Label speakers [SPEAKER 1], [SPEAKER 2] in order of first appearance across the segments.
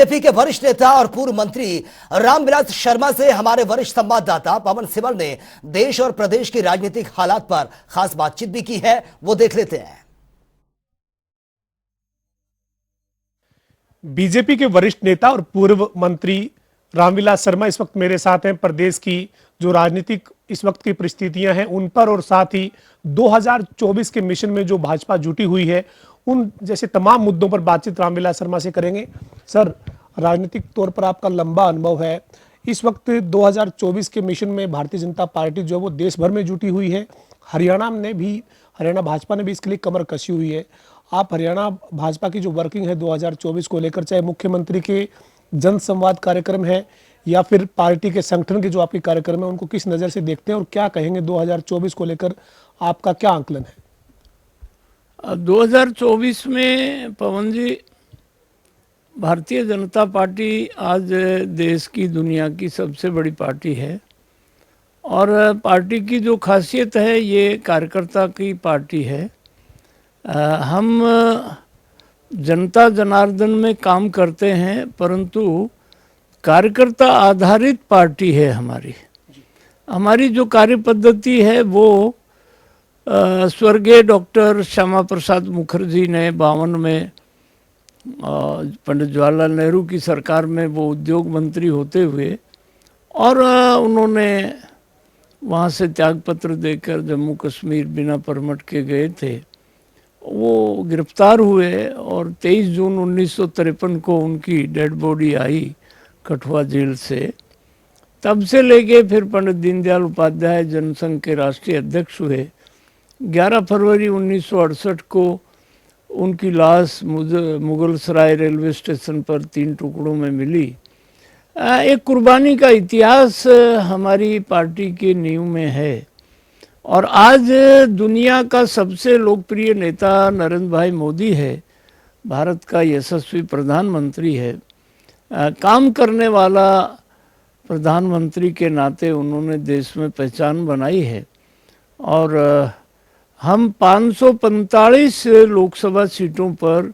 [SPEAKER 1] BJP के वरिष्ठ नेता और पूर्व मंत्री रामविलास शर्मा से हमारे वरिष्ठ संवाददाता पवन सिब्बल ने देश और प्रदेश की राजनीतिक हालात पर खास बातचीत भी की है, वो देख लेते हैं।
[SPEAKER 2] बीजेपी के वरिष्ठ नेता और पूर्व मंत्री रामविलास शर्मा इस वक्त मेरे साथ हैं। प्रदेश की जो राजनीतिक इस वक्त की परिस्थितियां हैं उन पर और साथ ही 2024 के मिशन में जो भाजपा जुटी हुई है उन जैसे तमाम मुद्दों पर बातचीत रामविलास शर्मा से करेंगे। सर, राजनीतिक तौर पर आपका लंबा अनुभव है। इस वक्त 2024 के मिशन में भारतीय जनता पार्टी जो है वो देश भर में जुटी हुई है। हरियाणा भाजपा ने भी इसके लिए कमर कसी हुई है। आप हरियाणा भाजपा की जो वर्किंग है 2024 को लेकर, चाहे मुख्यमंत्री के जन संवाद कार्यक्रम है या फिर पार्टी के संगठन के जो आपके कार्यक्रम है, उनको किस नज़र से देखते हैं और क्या कहेंगे 2024 को लेकर, आपका क्या आंकलन है?
[SPEAKER 3] 2024 में पवन जी, भारतीय जनता पार्टी आज देश की दुनिया की सबसे बड़ी पार्टी है और पार्टी की जो खासियत है ये कार्यकर्ता की पार्टी है। हम जनता जनार्दन में काम करते हैं परंतु कार्यकर्ता आधारित पार्टी है हमारी जो कार्य पद्धति है वो स्वर्गीय डॉक्टर श्यामा प्रसाद मुखर्जी ने 52 में पंडित जवाहरलाल नेहरू की सरकार में वो उद्योग मंत्री होते हुए और उन्होंने वहाँ से त्यागपत्र देकर जम्मू कश्मीर बिना परमिट के गए थे। वो गिरफ्तार हुए और 23 जून 1953 को उनकी डेड बॉडी आई कठुआ जेल से। तब से लेके फिर पंडित दीनदयाल उपाध्याय जनसंघ के राष्ट्रीय अध्यक्ष हुए। 11 फरवरी 1968 को उनकी लाश मुगल सराय रेलवे स्टेशन पर 3 टुकड़ों में मिली। एक कुर्बानी का इतिहास हमारी पार्टी के नींव में है और आज दुनिया का सबसे लोकप्रिय नेता नरेंद्र भाई मोदी है, भारत का यशस्वी प्रधानमंत्री है। काम करने वाला प्रधानमंत्री के नाते उन्होंने देश में पहचान बनाई है और हम 545 लोकसभा सीटों पर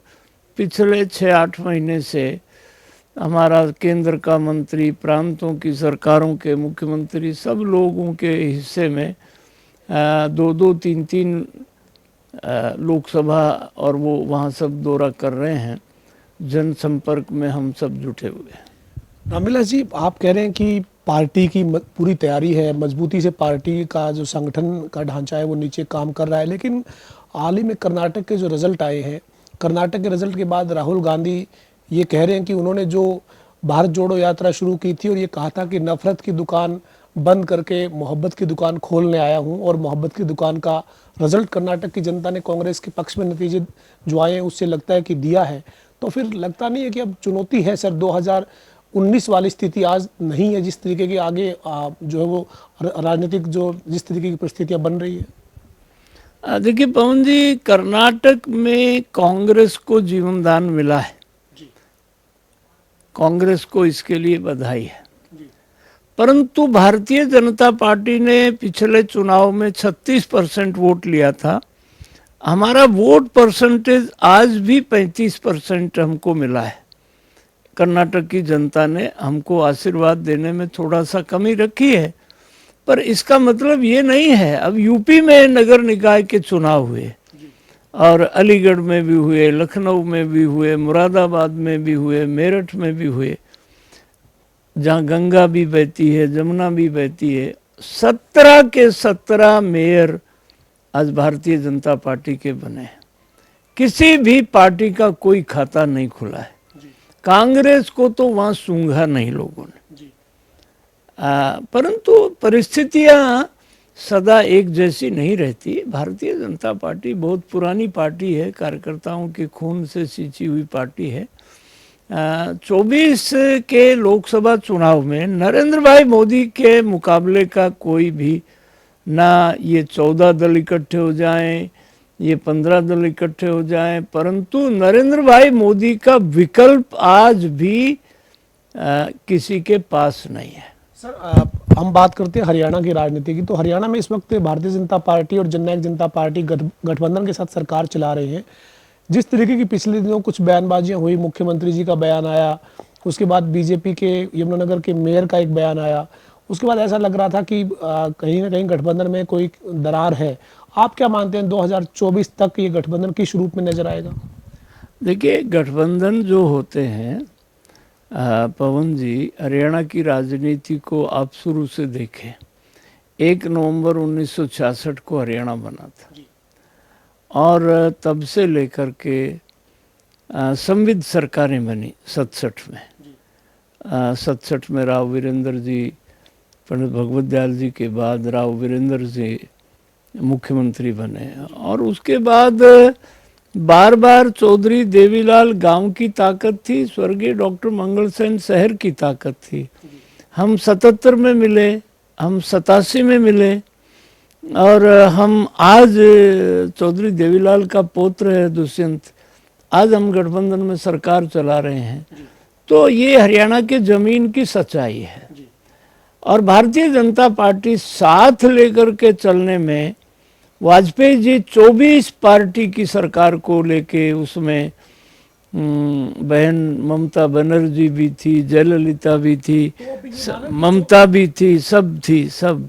[SPEAKER 3] पिछले 6-8 महीने से हमारा केंद्र का मंत्री, प्रांतों की सरकारों के मुख्यमंत्री, सब लोगों के हिस्से में 2-2, 3-3 लोकसभा और वो वहाँ सब दौरा कर रहे हैं। जनसंपर्क में हम सब जुटे हुए हैं।
[SPEAKER 2] रामविलास जी, आप कह रहे हैं कि पार्टी की पूरी तैयारी है, मजबूती से पार्टी का जो संगठन का ढांचा है वो नीचे काम कर रहा है, लेकिन हाल ही में कर्नाटक के जो रिजल्ट आए हैं, कर्नाटक के रिजल्ट के बाद राहुल गांधी ये कह रहे हैं कि उन्होंने जो भारत जोड़ो यात्रा शुरू की थी और ये कहा था कि नफरत की दुकान बंद करके मोहब्बत की दुकान खोलने आया हूं और मोहब्बत की दुकान का रिजल्ट कर्नाटक की जनता ने कांग्रेस के पक्ष में नतीजे जो आए हैं उससे लगता है कि दिया है। तो फिर लगता नहीं है कि अब चुनौती है सर, 2019 वाली स्थिति आज नहीं है जिस तरीके की आगे जो है वो राजनीतिक जो जिस तरीके की परिस्थितियां बन रही है?
[SPEAKER 3] देखिए पवन जी, कर्नाटक में कांग्रेस को जीवनदान मिला है, कांग्रेस को इसके लिए बधाई है। परंतु भारतीय जनता पार्टी ने पिछले चुनाव में 36% वोट लिया था। हमारा वोट परसेंटेज आज भी 35% हमको मिला है। कर्नाटक की जनता ने हमको आशीर्वाद देने में थोड़ा सा कमी रखी है, पर इसका मतलब ये नहीं है। अब यूपी में नगर निकाय के चुनाव हुए और अलीगढ़ में भी हुए, लखनऊ में भी हुए, मुरादाबाद में भी हुए, मेरठ में भी हुए, जहाँ गंगा भी बहती है, जमुना भी बहती है। 17 के 17 मेयर आज भारतीय जनता पार्टी के बने हैं। किसी भी पार्टी का कोई खाता नहीं खुला है। कांग्रेस को तो वहाँ सूंघा नहीं लोगों ने। परंतु परिस्थितियां सदा एक जैसी नहीं रहती। भारतीय जनता पार्टी बहुत पुरानी पार्टी है, कार्यकर्ताओं के खून से सींची हुई पार्टी है। 24 के लोकसभा चुनाव में नरेंद्र भाई मोदी के मुकाबले का कोई भी ना, ये 14 दल इकट्ठे हो जाएं, ये 15 दल इकट्ठे हो जाएं, परंतु नरेंद्र भाई मोदी का विकल्प आज भी किसी के पास नहीं है।
[SPEAKER 2] सर, हम बात करते हैं हरियाणा की राजनीति की, तो हरियाणा में इस वक्त भारतीय जनता पार्टी और जननायक जनता पार्टी गठबंधन के साथ सरकार चला रही है। जिस तरीके की पिछले दिनों कुछ बयानबाजियां हुई, मुख्यमंत्री जी का बयान आया, उसके बाद बीजेपी के यमुनानगर के मेयर का एक बयान आया, उसके बाद ऐसा लग रहा था कि कहीं ना कहीं गठबंधन में कोई दरार है। आप क्या मानते हैं 2024 तक ये गठबंधन किस रूप में नजर आएगा?
[SPEAKER 3] देखिए, गठबंधन जो होते हैं पवन जी, हरियाणा की राजनीति को आप शुरू से देखें। 1 नवंबर 1966 को हरियाणा बना था और तब से लेकर के संविध सरकारें बनी 67 में। 67 में राव वीरेंद्र जी, पंडित भगवत दयाल जी के बाद राव वीरेंद्र जी मुख्यमंत्री बने और उसके बाद बार बार चौधरी देवीलाल गांव की ताकत थी, स्वर्गीय डॉक्टर मंगल सेन शहर की ताकत थी। हम 77 में मिले, हम 87 में मिले और हम आज चौधरी देवीलाल का पौत्र है दुष्यंत, आज हम गठबंधन में सरकार चला रहे हैं। तो ये हरियाणा के जमीन की सच्चाई है और भारतीय जनता पार्टी साथ लेकर के चलने में, वाजपेयी जी 24 पार्टी की सरकार को लेके, उसमें बहन ममता बनर्जी भी थी, जयललिता भी थी, ममता भी थी, सब थी सब।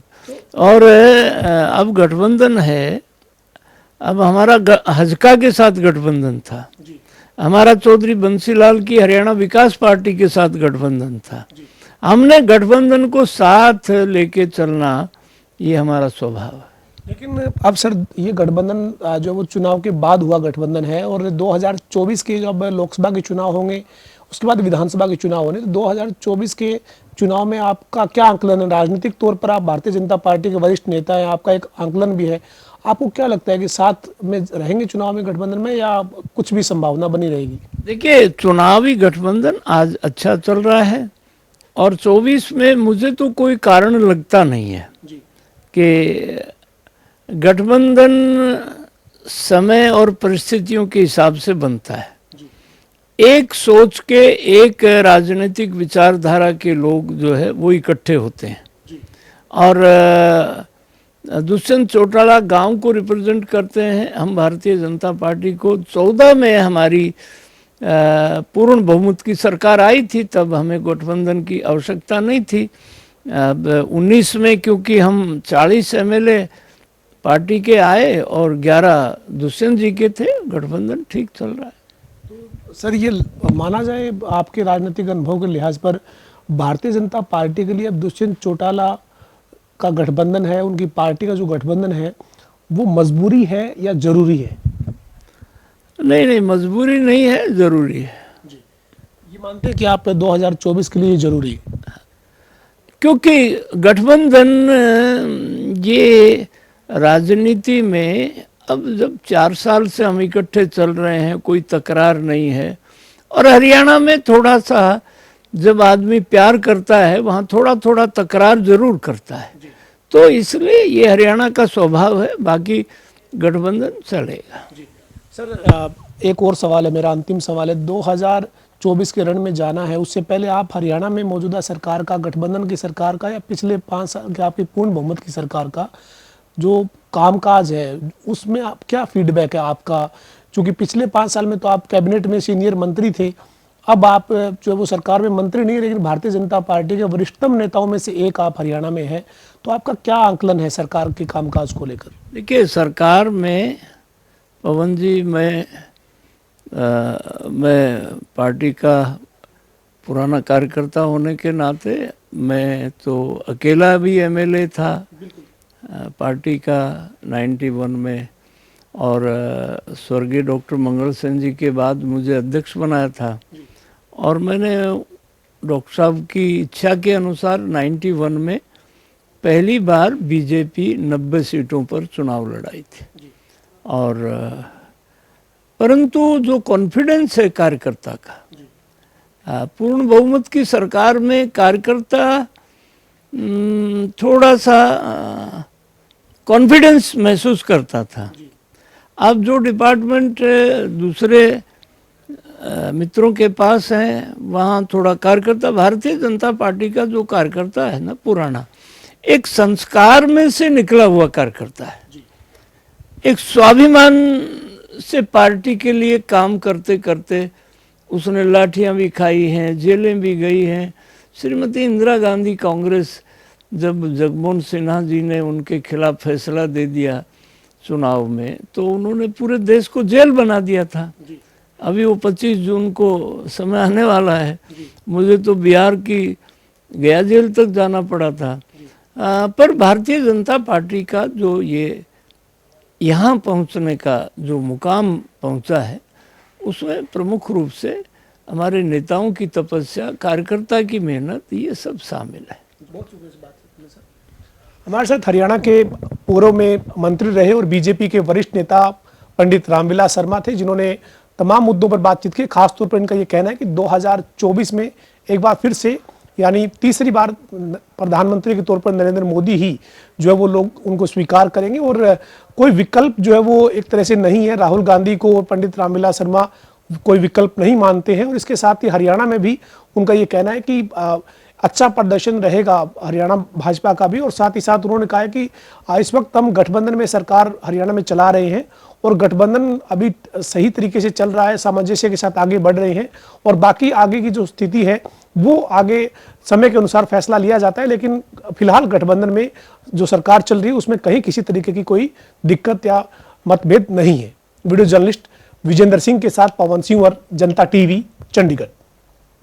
[SPEAKER 3] और अब गठबंधन है, अब हमारा हजका के साथ गठबंधन था, हमारा चौधरी बंसीलाल की हरियाणा विकास पार्टी के साथ गठबंधन था। हमने गठबंधन को साथ लेके चलना, ये हमारा स्वभाव है।
[SPEAKER 2] लेकिन अब सर, ये गठबंधन जो वो चुनाव के बाद हुआ गठबंधन है और 2024 के जब लोकसभा के चुनाव होंगे, उसके बाद विधानसभा के चुनाव होने, तो 2024 के चुनाव में आपका क्या आंकलन है? राजनीतिक तौर पर आप भारतीय जनता पार्टी के वरिष्ठ नेता हैं, आपका एक आंकलन भी है, आपको क्या लगता है कि साथ में रहेंगे चुनाव में गठबंधन में या कुछ भी संभावना बनी रहेगी?
[SPEAKER 3] देखिए, चुनावी गठबंधन आज अच्छा चल रहा है और 24 में मुझे तो कोई कारण लगता नहीं है कि गठबंधन समय और परिस्थितियों के हिसाब से बनता है। एक सोच के, एक राजनीतिक विचारधारा के लोग जो है वो इकट्ठे होते हैं और दुष्यंत चौटाला गांव को रिप्रेजेंट करते हैं। हम भारतीय जनता पार्टी को 14 में हमारी पूर्ण बहुमत की सरकार आई थी, तब हमें गठबंधन की आवश्यकता नहीं थी। अब 19 में क्योंकि हम 40 एमएलए पार्टी के आए और 11 दुष्यंत जी के थे, गठबंधन ठीक चल रहा है।
[SPEAKER 2] तो सर, ये माना जाए आपके राजनीतिक अनुभव के लिहाज पर भारतीय जनता पार्टी के लिए अब दुष्यंत चौटाला का गठबंधन है, उनकी पार्टी का जो गठबंधन है, वो मजबूरी है या जरूरी है?
[SPEAKER 3] नहीं, मजबूरी नहीं है, जरूरी है।
[SPEAKER 2] ये मानते हैं कि आप 2024 के लिए जरूरी है,
[SPEAKER 3] क्योंकि गठबंधन ये राजनीति में अब जब 4 साल से हम इकट्ठे चल रहे हैं, कोई तकरार नहीं है। और हरियाणा में थोड़ा सा जब आदमी प्यार करता है, वहाँ थोड़ा थोड़ा तकरार जरूर करता है, तो इसलिए ये हरियाणा का स्वभाव है, बाकी गठबंधन चलेगा।
[SPEAKER 2] सर, एक और सवाल है, मेरा अंतिम सवाल है। 2024 के रण में जाना है, उससे पहले आप हरियाणा में मौजूदा सरकार का, गठबंधन की सरकार का या पिछले 5 साल के आपकी पूर्ण बहुमत की सरकार का जो कामकाज है, उसमें आप क्या फीडबैक है आपका? क्योंकि पिछले 5 साल में तो आप कैबिनेट में सीनियर मंत्री थे, अब आप जो वो सरकार में मंत्री नहीं, लेकिन भारतीय जनता पार्टी के वरिष्ठतम नेताओं में से एक आप हरियाणा में है, तो आपका क्या आंकलन है सरकार के कामकाज को लेकर?
[SPEAKER 3] देखिए, सरकार में पवन जी, मैं पार्टी का पुराना कार्यकर्ता होने के नाते मैं तो अकेला भी एमएलए था पार्टी का 91 में, और स्वर्गीय डॉक्टर मंगल सेन जी के बाद मुझे अध्यक्ष बनाया था और मैंने डॉक्टर साहब की इच्छा के अनुसार 91 में पहली बार बीजेपी 90 सीटों पर चुनाव लड़ाई थी। और परंतु जो कॉन्फिडेंस है कार्यकर्ता का, पूर्ण बहुमत की सरकार में कार्यकर्ता थोड़ा सा कॉन्फिडेंस महसूस करता था। अब जो डिपार्टमेंट दूसरे मित्रों के पास हैं, वहाँ थोड़ा कार्यकर्ता, भारतीय जनता पार्टी का जो कार्यकर्ता है ना पुराना, एक संस्कार में से निकला हुआ कार्यकर्ता है, एक स्वाभिमान से पार्टी के लिए काम करते करते उसने लाठियां भी खाई हैं, जेलें भी गई हैं। श्रीमती इंदिरा गांधी कांग्रेस, जब जगमोहन सिन्हा जी ने उनके खिलाफ फैसला दे दिया चुनाव में, तो उन्होंने पूरे देश को जेल बना दिया था। अभी वो 25 जून को समय आने वाला है, मुझे तो बिहार की गया जेल तक जाना पड़ा था। पर भारतीय जनता पार्टी का जो ये यहाँ पहुँचने का जो मुकाम पहुँचा है, उसमें प्रमुख रूप से हमारे नेताओं की तपस्या, कार्यकर्ता की मेहनत, ये सब शामिल है।
[SPEAKER 2] हमारे साथ हरियाणा के पूर्व में मंत्री रहे और बीजेपी के वरिष्ठ नेता पंडित रामविलास शर्मा थे, जिन्होंने तमाम मुद्दों पर बातचीत की। खासतौर पर इनका ये कहना है कि 2024 में एक बार फिर से, यानी तीसरी बार प्रधानमंत्री के तौर पर नरेंद्र मोदी ही जो है वो लोग उनको स्वीकार करेंगे और कोई विकल्प जो है वो एक तरह से नहीं है। राहुल गांधी को और पंडित रामविलास शर्मा कोई विकल्प नहीं मानते हैं और इसके साथ ही हरियाणा में भी उनका ये कहना है कि अच्छा प्रदर्शन रहेगा हरियाणा भाजपा का भी। और साथ ही साथ उन्होंने कहा है कि इस वक्त हम गठबंधन में सरकार हरियाणा में चला रहे हैं और गठबंधन अभी सही तरीके से चल रहा है, सामंजस्य के साथ आगे बढ़ रहे हैं और बाकी आगे की जो स्थिति है वो आगे समय के अनुसार फैसला लिया जाता है। लेकिन फिलहाल गठबंधन में जो सरकार चल रही है उसमें कहीं किसी तरीके की कोई दिक्कत या मतभेद नहीं है। वीडियो जर्नलिस्ट विजेंद्र सिंह के साथ पवन सिंह और जनता टीवी, चंडीगढ़।